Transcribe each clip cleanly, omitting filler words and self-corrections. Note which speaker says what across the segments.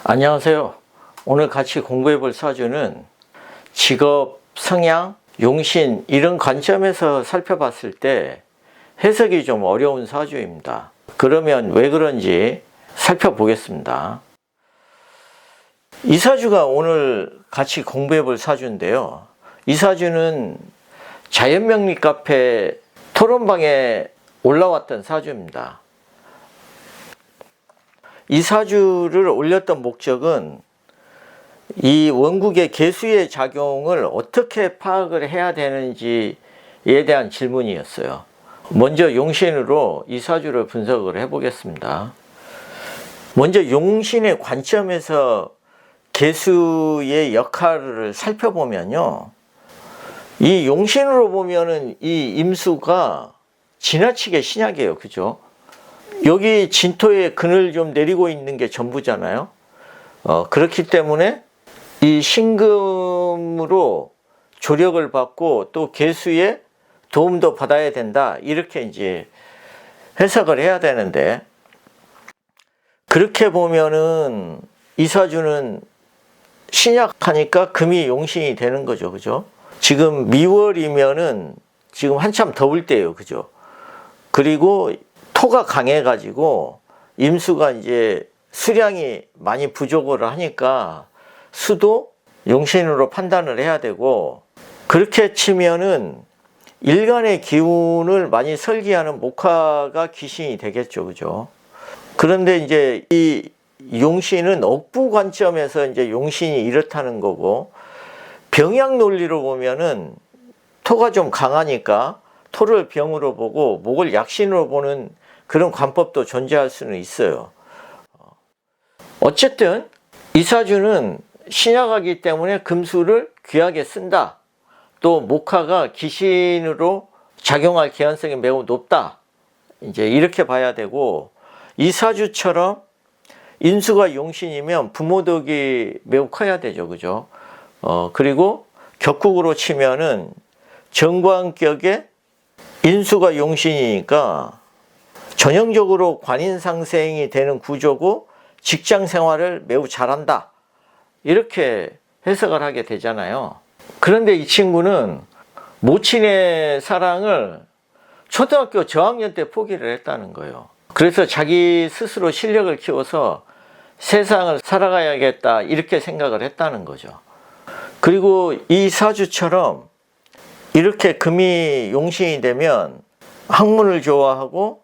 Speaker 1: 안녕하세요. 오늘 같이 공부해 볼 사주는 직업, 성향, 용신 이런 관점에서 살펴봤을 때 해석이 좀 어려운 사주입니다. 그러면 왜 그런지 살펴보겠습니다. 이 사주가 오늘 같이 공부해 볼 사주인데요. 이 사주는 자연명리 카페 토론방에 올라왔던 사주입니다. 이 사주를 올렸던 목적은 이 원국의 개수의 작용을 어떻게 파악을 해야 되는지에 대한 질문이었어요. 먼저 용신으로 이 사주를 분석을 해보겠습니다. 먼저 용신의 관점에서 개수의 역할을 살펴보면요. 이 용신으로 보면은 이 임수가 지나치게 신약이에요. 그죠? 여기 진토에 근을 좀 내리고 있는 게 전부잖아요. 그렇기 때문에 이 신금으로 조력을 받고 또 개수의 도움도 받아야 된다. 이렇게 이제 해석을 해야 되는데, 그렇게 보면은 이 사주는 신약하니까 금이 용신이 되는 거죠. 그죠? 지금 미월이면은 지금 한참 더울 때예요. 그죠? 그리고 토가 강해가지고 임수가 이제 수량이 많이 부족을 하니까 수도 용신으로 판단을 해야 되고, 그렇게 치면은 일간의 기운을 많이 설계하는 목화가 귀신이 되겠죠. 그죠? 그런데 이제 이 용신은 억부 관점에서 이제 용신이 이렇다는 거고, 병약 논리로 보면은 토가 좀 강하니까 토를 병으로 보고 목을 약신으로 보는 그런 관법도 존재할 수는 있어요. 어쨌든 이 사주는 신약하기 때문에 금수를 귀하게 쓴다. 또 목화가 기신으로 작용할 개연성이 매우 높다. 이제 이렇게 봐야 되고, 이 사주처럼 인수가 용신이면 부모덕이 매우 커야 되죠. 그죠? 그리고 격국으로 치면은 정관격에 인수가 용신이니까 전형적으로 관인상생이 되는 구조고 직장 생활을 매우 잘한다. 이렇게 해석을 하게 되잖아요. 그런데 이 친구는 모친의 사랑을 초등학교 저학년 때 포기를 했다는 거예요. 그래서 자기 스스로 실력을 키워서 세상을 살아가야겠다. 이렇게 생각을 했다는 거죠. 그리고 이 사주처럼 이렇게 금이 용신이 되면 학문을 좋아하고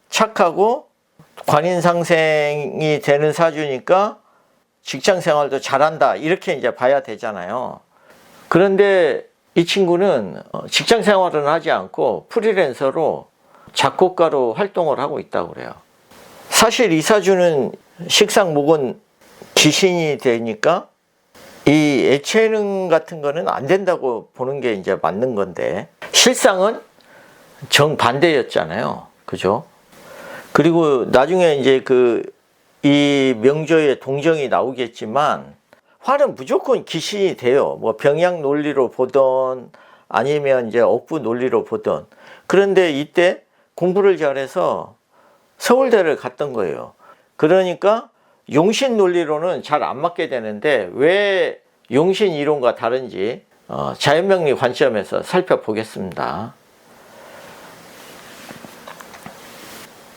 Speaker 1: 착하고 관인상생이 되는 사주니까 직장 생활도 잘한다. 이렇게 이제 봐야 되잖아요. 그런데 이 친구는 직장 생활은 하지 않고 프리랜서로 작곡가로 활동을 하고 있다고 그래요. 사실 이 사주는 식상목은 기신이 되니까 이 예체능 같은 거는 안 된다고 보는 게 이제 맞는 건데, 실상은 정반대였잖아요. 그죠? 그리고 나중에 이제 이 명조의 동정이 나오겠지만, 화는 무조건 기신이 돼요. 뭐 병약 논리로 보던 아니면 이제 억부 논리로 보던. 그런데 이때 공부를 잘해서 서울대를 갔던 거예요. 그러니까 용신 논리로는 잘 안 맞게 되는데, 왜 용신 이론과 다른지 자연명리 관점에서 살펴보겠습니다.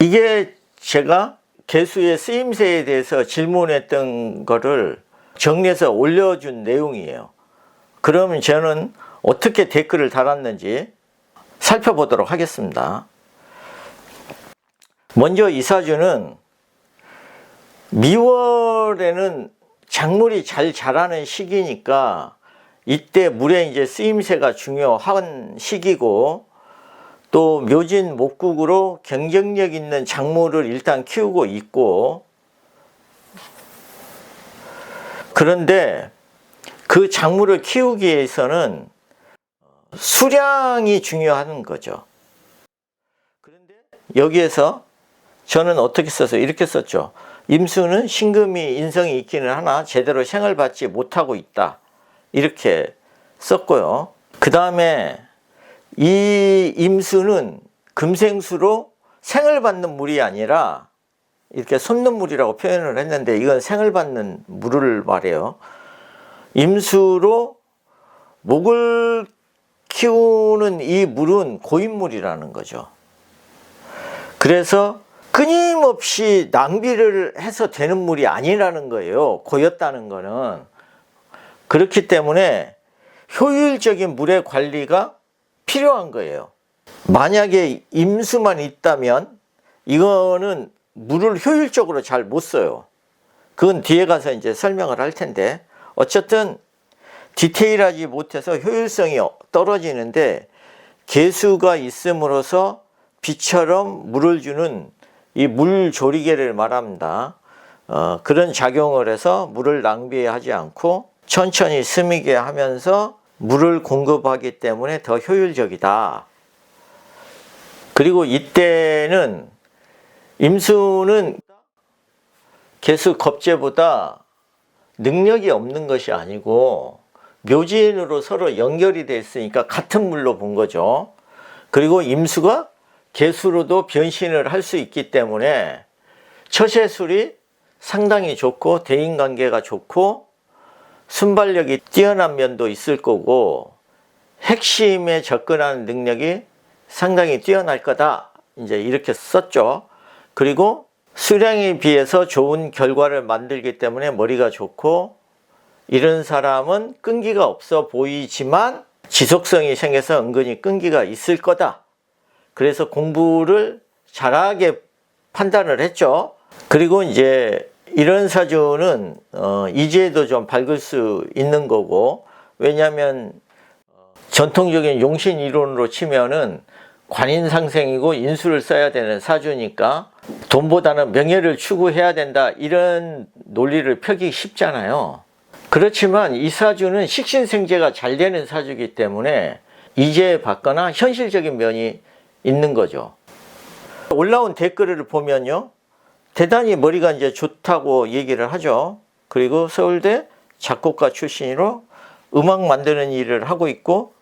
Speaker 1: 이게 제가 개수의 쓰임새에 대해서 질문했던 거를 정리해서 올려준 내용이에요. 그러면 저는 어떻게 댓글을 달았는지 살펴보도록 하겠습니다. 먼저 이 사주는 미월에는 작물이 잘 자라는 시기니까 이때 물의 이제 쓰임새가 중요한 시기고, 또 묘진 목국으로 경쟁력 있는 작물을 일단 키우고 있고, 그런데 그 작물을 키우기 위해서는 수량이 중요한 거죠. 그런데 여기에서 저는 어떻게 써서 이렇게 썼죠. 임수는 신금이 인성이 있기는 하나 제대로 생을 받지 못하고 있다. 이렇게 썼고요. 그 다음에 이 임수는 금생수로 생을 받는 물이 아니라 이렇게 솟는물이라고 표현을 했는데 이건 생을 받는 물을 말해요. 임수로 목을 키우는 이 물은 고인물이라는 거죠. 그래서 끊임없이 낭비를 해서 되는 물이 아니라는 거예요. 고였다는 거는. 그렇기 때문에 효율적인 물의 관리가 필요한 거예요. 만약에 임수만 있다면 이거는 물을 효율적으로 잘 못 써요. 그건 뒤에 가서 이제 설명을 할 텐데, 어쨌든 디테일하지 못해서 효율성이 떨어지는데, 개수가 있음으로써 비처럼 물을 주는 이 물조리개를 말합니다. 그런 작용을 해서 물을 낭비하지 않고 천천히 스미게 하면서 물을 공급하기 때문에 더 효율적이다. 그리고 이때는 임수는 개수 겁재보다 능력이 없는 것이 아니고 묘지인으로 서로 연결이 되어 있으니까 같은 물로 본 거죠. 그리고 임수가 개수로도 변신을 할 수 있기 때문에 처세술이 상당히 좋고 대인관계가 좋고 순발력이 뛰어난 면도 있을 거고 핵심에 접근하는 능력이 상당히 뛰어날 거다. 이제 이렇게 썼죠. 그리고 수량에 비해서 좋은 결과를 만들기 때문에 머리가 좋고, 이런 사람은 끈기가 없어 보이지만 지속성이 생겨서 은근히 끈기가 있을 거다. 그래서 공부를 잘하게 판단을 했죠. 그리고 이제 이런 사주는 이제도 좀 밝을 수 있는 거고, 왜냐하면 전통적인 용신 이론으로 치면은 관인상생이고 인수를 써야 되는 사주니까 돈보다는 명예를 추구해야 된다, 이런 논리를 펴기 쉽잖아요. 그렇지만 이 사주는 식신생재가 잘 되는 사주이기 때문에 이제 받거나 현실적인 면이 있는 거죠. 올라온 댓글을 보면요, 대단히 머리가 이제 좋다고 얘기를 하죠. 그리고 서울대 작곡가 출신으로 음악 만드는 일을 하고 있고,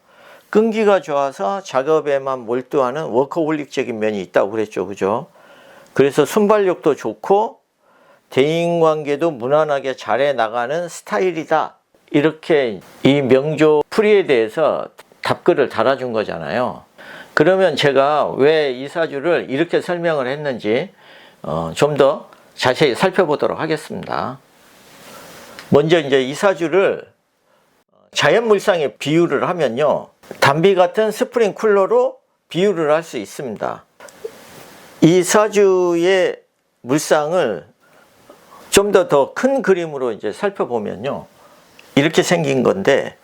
Speaker 1: 끈기가 좋아서 작업에만 몰두하는 워커홀릭적인 면이 있다고 그랬죠. 그죠? 그래서 순발력도 좋고 대인관계도 무난하게 잘해 나가는 스타일이다. 이렇게 이 명조 풀이에 대해서 답글을 달아준 거잖아요. 그러면 제가 왜 이 사주를 이렇게 설명을 했는지 좀 더 자세히 살펴보도록 하겠습니다. 먼저 이제 이 사주를 자연물상에 비유를 하면요, 담비 같은 스프링 쿨러로 비유를 할 수 있습니다. 이 사주의 물상을 좀 더 큰 그림으로 이제 살펴보면요, 이렇게 생긴 건데,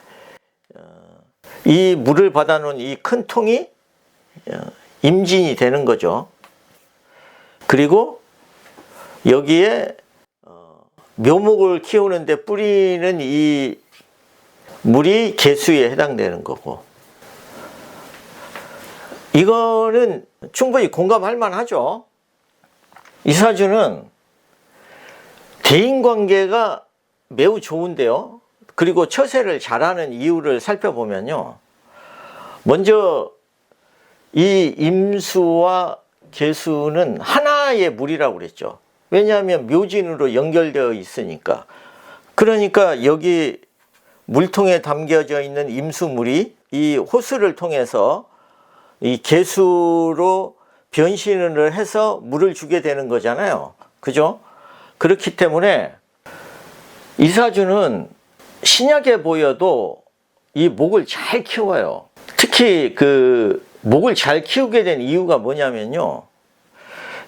Speaker 1: 이 물을 받아놓은 이 큰 통이 임진이 되는 거죠. 그리고 여기에 묘목을 키우는데 뿌리는 이 물이 개수에 해당되는 거고, 이거는 충분히 공감할 만하죠. 이 사주는 대인관계가 매우 좋은데요, 그리고 처세를 잘하는 이유를 살펴보면요, 먼저 이 임수와 개수는 하나의 물이라고 그랬죠. 왜냐하면 묘진으로 연결되어 있으니까. 그러니까 여기 물통에 담겨져 있는 임수물이 이 호수를 통해서 이 개수로 변신을 해서 물을 주게 되는 거잖아요. 그죠? 그렇기 때문에 이 사주는 신약해 보여도 이 목을 잘 키워요. 특히 그 목을 잘 키우게 된 이유가 뭐냐면요,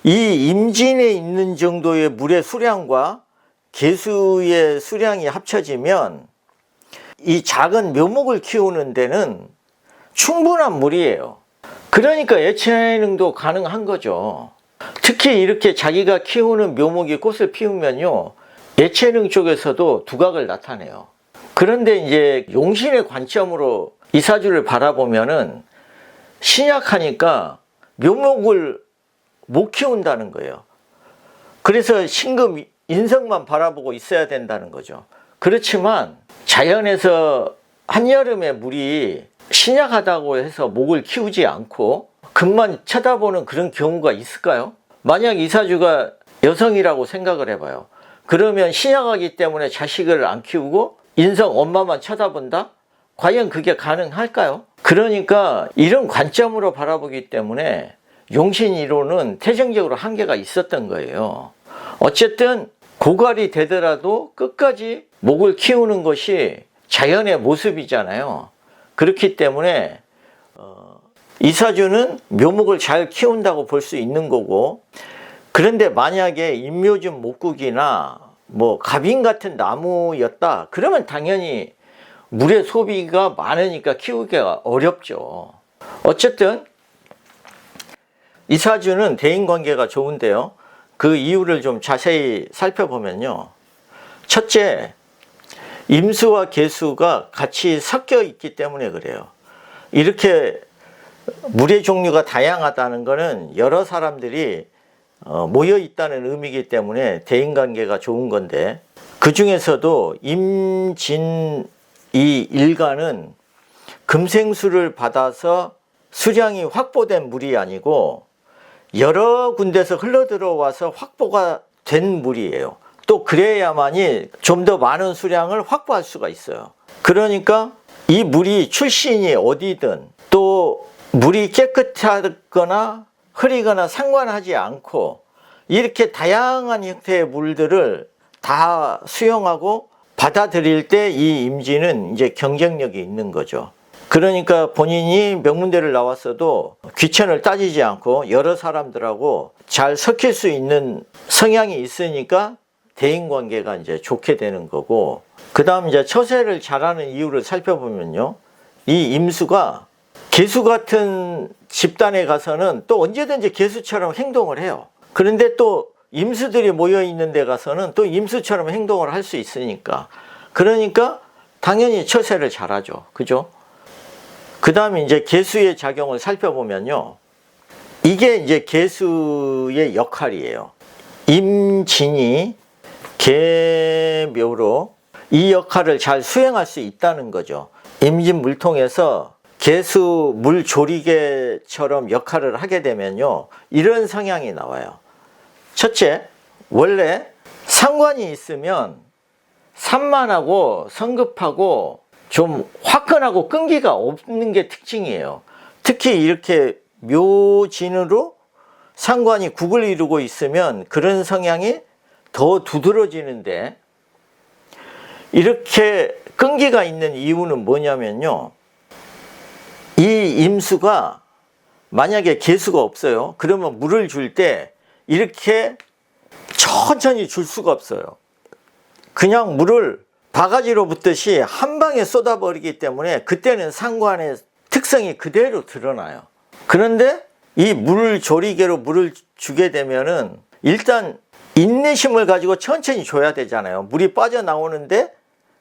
Speaker 1: 이 임진에 있는 정도의 물의 수량과 개수의 수량이 합쳐지면 이 작은 묘목을 키우는 데는 충분한 물이에요. 그러니까 예체능도 가능한 거죠. 특히 이렇게 자기가 키우는 묘목이 꽃을 피우면요, 예체능 쪽에서도 두각을 나타내요. 그런데 이제 용신의 관점으로 이 사주를 바라보면은 신약하니까 묘목을 못 키운다는 거예요. 그래서 신금 인성만 바라보고 있어야 된다는 거죠. 그렇지만 자연에서 한여름에 물이 신약하다고 해서 목을 키우지 않고 금만 쳐다보는 그런 경우가 있을까요? 만약 이 사주가 여성이라고 생각을 해봐요. 그러면 신약하기 때문에 자식을 안 키우고 인성 엄마만 쳐다본다? 과연 그게 가능할까요? 그러니까 이런 관점으로 바라보기 때문에 용신 이론은 태생적으로 한계가 있었던 거예요. 어쨌든 고갈이 되더라도 끝까지 목을 키우는 것이 자연의 모습이잖아요. 그렇기 때문에 이사주는 묘목을 잘 키운다고 볼 수 있는 거고, 그런데 만약에 임묘진 목국이나 뭐 가빈 같은 나무였다 그러면 당연히 물의 소비가 많으니까 키우기가 어렵죠. 어쨌든 이사주는 대인관계가 좋은데요, 그 이유를 좀 자세히 살펴보면요, 첫째, 임수와 계수가 같이 섞여 있기 때문에 그래요. 이렇게 물의 종류가 다양하다는 것은 여러 사람들이 모여 있다는 의미이기 때문에 대인관계가 좋은 건데, 그 중에서도 임진 이 일간은 금생수를 받아서 수량이 확보된 물이 아니고 여러 군데서 흘러 들어와서 확보가 된 물이에요. 또 그래야만이 좀 더 많은 수량을 확보할 수가 있어요. 그러니까 이 물이 출신이 어디든 또 물이 깨끗하거나 흐리거나 상관하지 않고 이렇게 다양한 형태의 물들을 다 수용하고 받아들일 때 이 임진은 이제 경쟁력이 있는 거죠. 그러니까 본인이 명문대를 나왔어도 귀천을 따지지 않고 여러 사람들하고 잘 섞일 수 있는 성향이 있으니까 대인관계가 이제 좋게 되는 거고, 그 다음 이제 처세를 잘하는 이유를 살펴보면요, 이 임수가 계수 같은 집단에 가서는 또 언제든지 계수처럼 행동을 해요. 그런데 또 임수들이 모여 있는 데 가서는 또 임수처럼 행동을 할 수 있으니까, 그러니까 당연히 처세를 잘하죠. 그죠? 그 다음에 이제 계수의 작용을 살펴보면요, 이게 이제 계수의 역할이에요. 임진이 계묘로 이 역할을 잘 수행할 수 있다는 거죠. 임진 물통에서 계수 물조리개처럼 역할을 하게 되면요, 이런 성향이 나와요. 첫째, 원래 상관이 있으면 산만하고 성급하고 좀 화끈하고 끈기가 없는 게 특징이에요. 특히 이렇게 묘진으로 상관이 국을 이루고 있으면 그런 성향이 더 두드러지는데, 이렇게 끈기가 있는 이유는 뭐냐면요, 이 임수가 만약에 계수가 없어요. 그러면 물을 줄 때 이렇게 천천히 줄 수가 없어요. 그냥 물을 바가지로 붓듯이 한 방에 쏟아버리기 때문에 그때는 상관의 특성이 그대로 드러나요. 그런데 이 물조리개로 물을 주게 되면은 일단 인내심을 가지고 천천히 줘야 되잖아요. 물이 빠져나오는데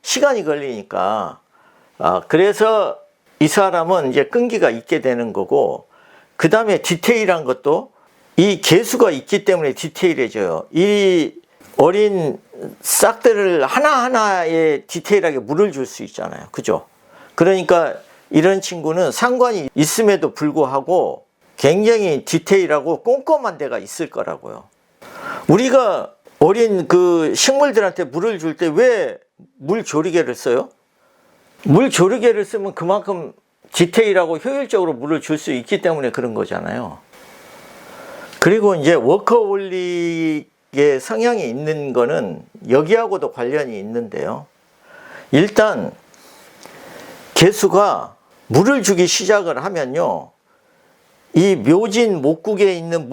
Speaker 1: 시간이 걸리니까. 그래서 이 사람은 이제 끈기가 있게 되는 거고, 그 다음에 디테일한 것도 이 계수가 있기 때문에 디테일해져요. 이 어린 싹들을 하나하나에 디테일하게 물을 줄 수 있잖아요. 그죠? 그러니까 이런 친구는 상관이 있음에도 불구하고 굉장히 디테일하고 꼼꼼한 데가 있을 거라고요. 우리가 어린 그 식물들한테 물을 줄 때 왜 물조리개를 써요? 물조리개를 쓰면 그만큼 디테일하고 효율적으로 물을 줄 수 있기 때문에 그런 거잖아요. 그리고 이제 워커홀릭의 성향이 있는 거는 여기하고도 관련이 있는데요. 일단 개수가 물을 주기 시작을 하면요, 이 묘진 목국에 있는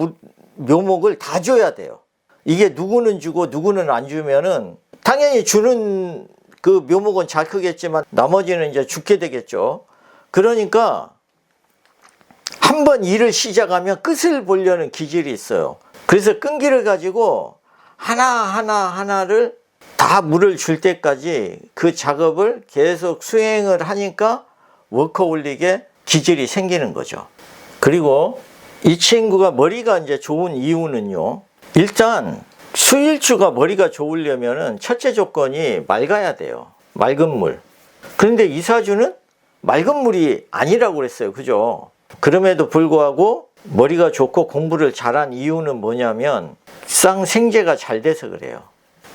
Speaker 1: 묘목을 다 줘야 돼요. 이게 누구는 주고 누구는 안 주면은 당연히 주는 그 묘목은 잘 크겠지만 나머지는 이제 죽게 되겠죠. 그러니까 한번 일을 시작하면 끝을 보려는 기질이 있어요. 그래서 끈기를 가지고 하나를 다 물을 줄 때까지 그 작업을 계속 수행을 하니까 워커홀릭의 기질이 생기는 거죠. 그리고 이 친구가 머리가 이제 좋은 이유는요, 일단 수일주가 머리가 좋으려면은 첫째 조건이 맑아야 돼요. 맑은 물. 그런데 이사주는 맑은 물이 아니라고 그랬어요. 그죠? 그럼에도 불구하고 머리가 좋고 공부를 잘한 이유는 뭐냐면 막상 생재가 잘 돼서 그래요.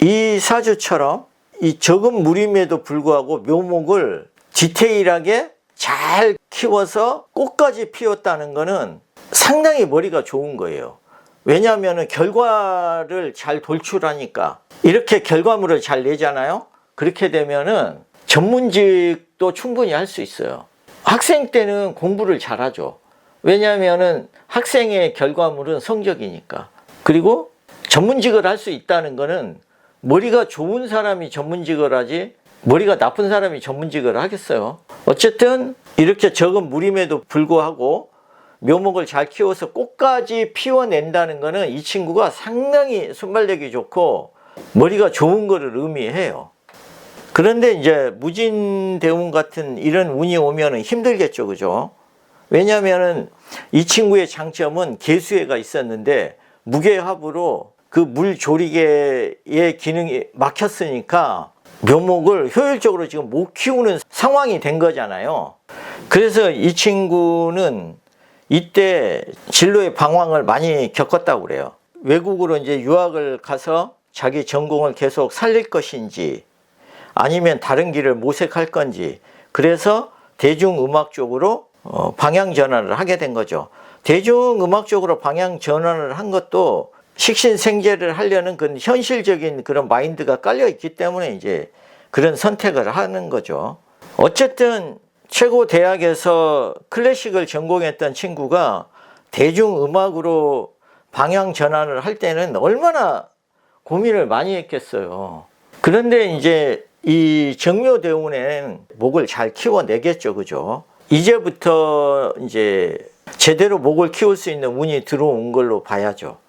Speaker 1: 이 사주처럼 이 적은 물임에도 불구하고 묘목을 디테일하게 잘 키워서 꽃까지 피웠다는 거는 상당히 머리가 좋은 거예요. 왜냐하면 결과를 잘 돌출하니까. 이렇게 결과물을 잘 내잖아요. 그렇게 되면은 전문직도 충분히 할 수 있어요. 학생 때는 공부를 잘하죠. 왜냐하면은 학생의 결과물은 성적이니까. 그리고 전문직을 할 수 있다는 거는 머리가 좋은 사람이 전문직을 하지 머리가 나쁜 사람이 전문직을 하겠어요. 어쨌든 이렇게 적은 물임에도 불구하고 묘목을 잘 키워서 꽃까지 피워낸다는 거는 이 친구가 상당히 순발력이 좋고 머리가 좋은 거를 의미해요. 그런데 이제 무진대운 같은 이런 운이 오면은 힘들겠죠, 그죠? 왜냐하면은 이 친구의 장점은 개수해가 있었는데 무게합으로 그 물조리개의 기능이 막혔으니까 묘목을 효율적으로 지금 못 키우는 상황이 된 거잖아요. 그래서 이 친구는 이때 진로의 방황을 많이 겪었다고 그래요. 외국으로 이제 유학을 가서 자기 전공을 계속 살릴 것인지 아니면 다른 길을 모색할 건지, 그래서 대중음악 쪽으로 방향 전환을 하게 된 거죠. 대중음악 쪽으로 방향 전환을 한 것도 식신생재를 하려는 그런 현실적인 그런 마인드가 깔려 있기 때문에 이제 그런 선택을 하는 거죠. 어쨌든 최고 대학에서 클래식을 전공했던 친구가 대중음악으로 방향 전환을 할 때는 얼마나 고민을 많이 했겠어요. 그런데 이제 이 정묘대운에는 목을 잘 키워내겠죠, 그죠? 이제부터 이제 제대로 목을 키울 수 있는 운이 들어온 걸로 봐야죠.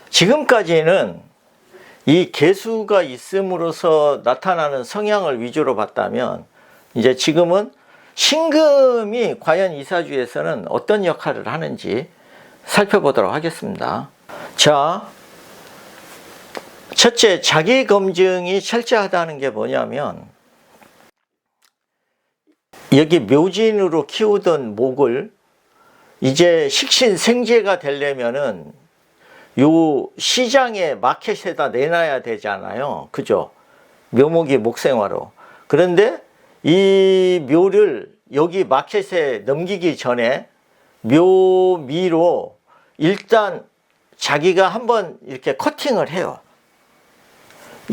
Speaker 1: 지금까지는 이 개수가 있음으로써 나타나는 성향을 위주로 봤다면, 이제 지금은 신금이 과연 이 사주에서는 어떤 역할을 하는지 살펴보도록 하겠습니다. 자, 첫째, 자기 검증이 철저하다는 게 뭐냐면, 여기 묘진으로 키우던 목을 이제 식신생재가 되려면은 요 시장에 마켓에다 내놔야 되잖아요. 그죠? 묘목이 목생화로. 그런데 이 묘를 여기 마켓에 넘기기 전에 묘미로 일단 자기가 한번 이렇게 커팅을 해요.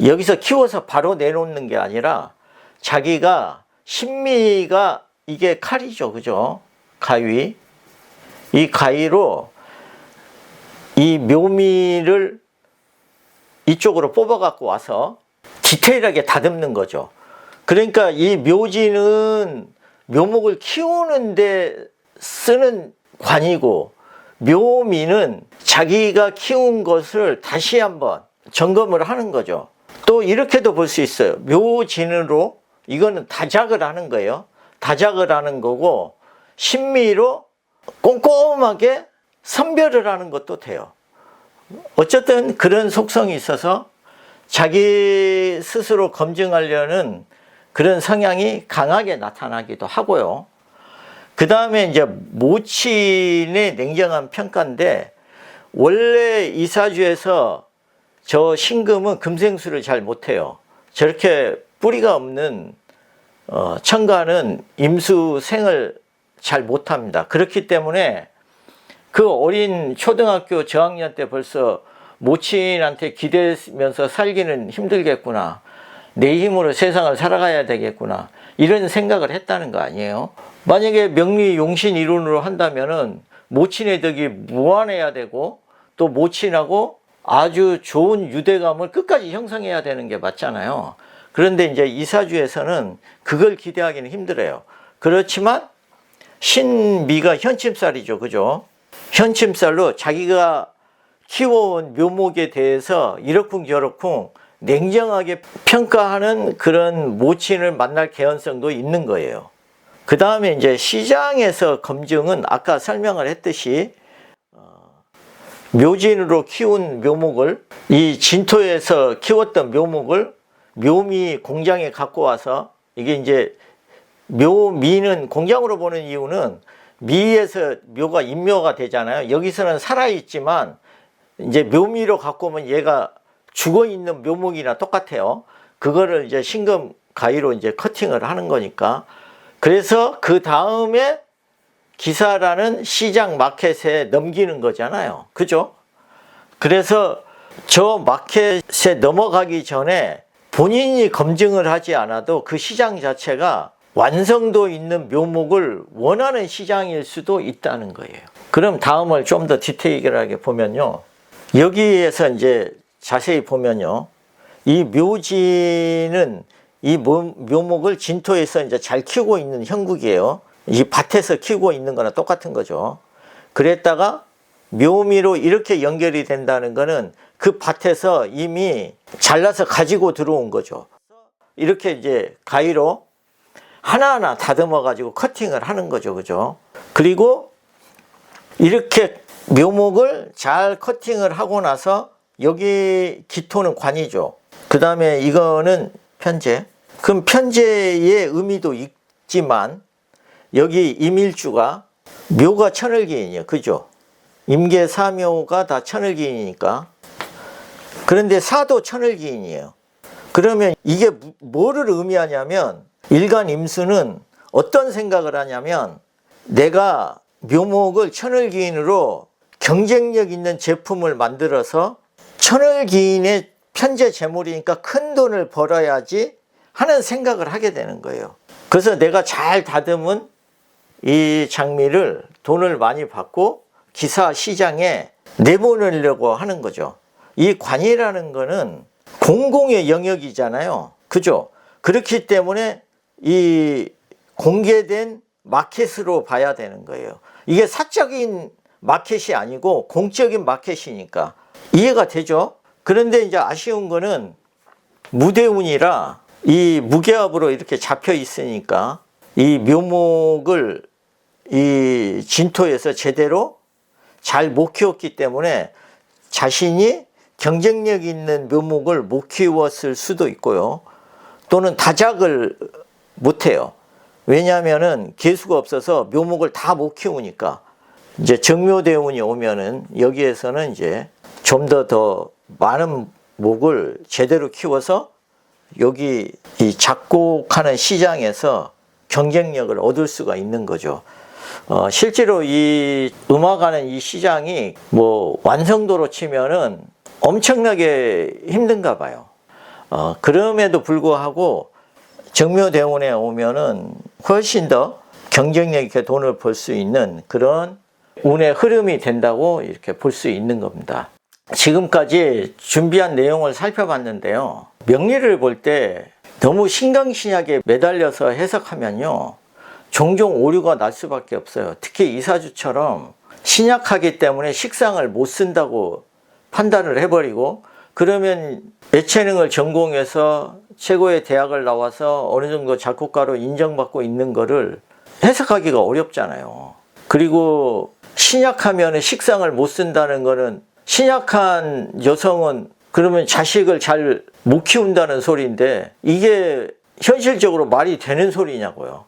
Speaker 1: 여기서 키워서 바로 내놓는 게 아니라 자기가 신미가 이게 칼이죠, 그죠? 가위. 이 가위로 이 묘미를 이쪽으로 뽑아 갖고 와서 디테일하게 다듬는 거죠. 그러니까 이 묘지는 묘목을 키우는데 쓰는 관이고, 묘미는 자기가 키운 것을 다시 한번 점검을 하는 거죠. 또 이렇게도 볼 수 있어요. 묘진으로 이거는 다작을 하는 거예요. 다작을 하는 거고, 신미로 꼼꼼하게 선별을 하는 것도 돼요. 어쨌든 그런 속성이 있어서 자기 스스로 검증하려는 그런 성향이 강하게 나타나기도 하고요. 그 다음에 이제 모친의 냉정한 평가인데, 원래 이 사주에서 저 신금은 금생수를 잘 못해요. 저렇게 뿌리가 없는 천간은 임수생을 잘 못합니다. 그렇기 때문에 그 어린 초등학교 저학년 때 벌써 모친한테 기대면서 살기는 힘들겠구나, 내 힘으로 세상을 살아가야 되겠구나, 이런 생각을 했다는 거 아니에요. 만약에 명리 용신 이론으로 한다면은 모친의 덕이 무한해야 되고, 또 모친하고 아주 좋은 유대감을 끝까지 형성해야 되는 게 맞잖아요. 그런데 이제 이 사주에서는 그걸 기대하기는 힘들어요. 그렇지만 신미가 현침살이죠, 그죠? 현침살로 자기가 키워온 묘목에 대해서 이러쿵저러쿵 냉정하게 평가하는 그런 모친을 만날 개연성도 있는 거예요. 그 다음에 이제 시장에서 검증은 아까 설명을 했듯이 묘진으로 키운 묘목을, 이 진토에서 키웠던 묘목을 묘미 공장에 갖고 와서, 이게 이제 묘미는 공장으로 보는 이유는 미에서 묘가 인묘가 되잖아요. 여기서는 살아있지만 이제 묘미로 갖고 오면 얘가 죽어 있는 묘목이나 똑같아요. 그거를 이제 신금 가위로 이제 커팅을 하는 거니까. 그래서 그 다음에 기사라는 시장 마켓에 넘기는 거잖아요. 그죠? 그래서 저 마켓에 넘어가기 전에 본인이 검증을 하지 않아도 그 시장 자체가 완성도 있는 묘목을 원하는 시장일 수도 있다는 거예요. 그럼 다음을 좀 더 디테일하게 보면요. 여기에서 이제 자세히 보면요. 이 묘지는 이 묘목을 진토에서 이제 잘 키우고 있는 형국이에요. 이 밭에서 키우고 있는 거나 똑같은 거죠. 그랬다가 묘미로 이렇게 연결이 된다는 거는 그 밭에서 이미 잘라서 가지고 들어온 거죠. 이렇게 이제 가위로 하나하나 다듬어 가지고 커팅을 하는 거죠. 그죠? 그리고 이렇게 묘목을 잘 커팅을 하고 나서 여기 기토는 관이죠. 그 다음에 이거는 편재. 그럼 편재의 의미도 있지만 여기 임일주가 묘가 천을기인이에요. 그죠? 임계 사묘가 다 천을기인이니까. 그런데 사도 천을기인이에요. 그러면 이게 뭐를 의미하냐면 일간 임수는 어떤 생각을 하냐면 내가 묘목을 천을기인으로 경쟁력 있는 제품을 만들어서 천을기인의 편재 재물이니까 큰 돈을 벌어야지 하는 생각을 하게 되는 거예요. 그래서 내가 잘 다듬은 이 장미를 돈을 많이 받고 기사 시장에 내보내려고 하는 거죠. 이 관이라는 거는 공공의 영역이잖아요. 그죠? 그렇기 때문에 이 공개된 마켓으로 봐야 되는 거예요. 이게 사적인 마켓이 아니고 공적인 마켓이니까 이해가 되죠? 그런데 이제 아쉬운 거는 무대운이라 이 무게압으로 이렇게 잡혀 있으니까 이 묘목을 이 진토에서 제대로 잘 못 키웠기 때문에 자신이 경쟁력 있는 묘목을 못 키웠을 수도 있고요. 또는 다작을 못해요. 왜냐하면은 개수가 없어서 묘목을 다 못 키우니까. 이제 정묘대운이 오면은 여기에서는 이제 좀 더 많은 목을 제대로 키워서 여기 이 작곡하는 시장에서 경쟁력을 얻을 수가 있는 거죠. 실제로 이 음악하는 이 시장이 뭐 완성도로 치면은 엄청나게 힘든가 봐요. 그럼에도 불구하고 정묘대운에 오면은 훨씬 더 경쟁력 있게 돈을 벌 수 있는 그런 운의 흐름이 된다고 이렇게 볼 수 있는 겁니다. 지금까지 준비한 내용을 살펴봤는데요. 명리를 볼 때 너무 신강신약에 매달려서 해석하면요. 종종 오류가 날 수밖에 없어요. 특히 이사주처럼 신약하기 때문에 식상을 못 쓴다고 판단을 해버리고 그러면 예체능을 전공해서 최고의 대학을 나와서 어느 정도 작곡가로 인정받고 있는 거를 해석하기가 어렵잖아요. 그리고 신약하면 식상을 못 쓴다는 거는 신약한 여성은 그러면 자식을 잘 못 키운다는 소리인데 이게 현실적으로 말이 되는 소리냐고요.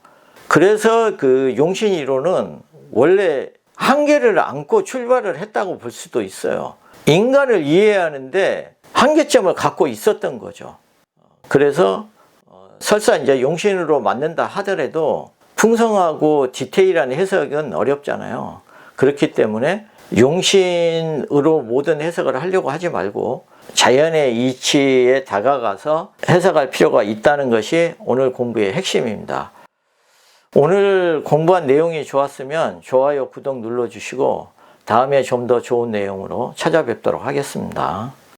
Speaker 1: 그래서 그 용신이론은 원래 한계를 안고 출발을 했다고 볼 수도 있어요. 인간을 이해하는데 한계점을 갖고 있었던 거죠. 그래서 설사 이제 용신으로 맞는다 하더라도 풍성하고 디테일한 해석은 어렵잖아요. 그렇기 때문에 용신으로 모든 해석을 하려고 하지 말고 자연의 이치에 다가가서 해석할 필요가 있다는 것이 오늘 공부의 핵심입니다. 오늘 공부한 내용이 좋았으면 좋아요, 구독 눌러주시고 다음에 좀 더 좋은 내용으로 찾아뵙도록 하겠습니다.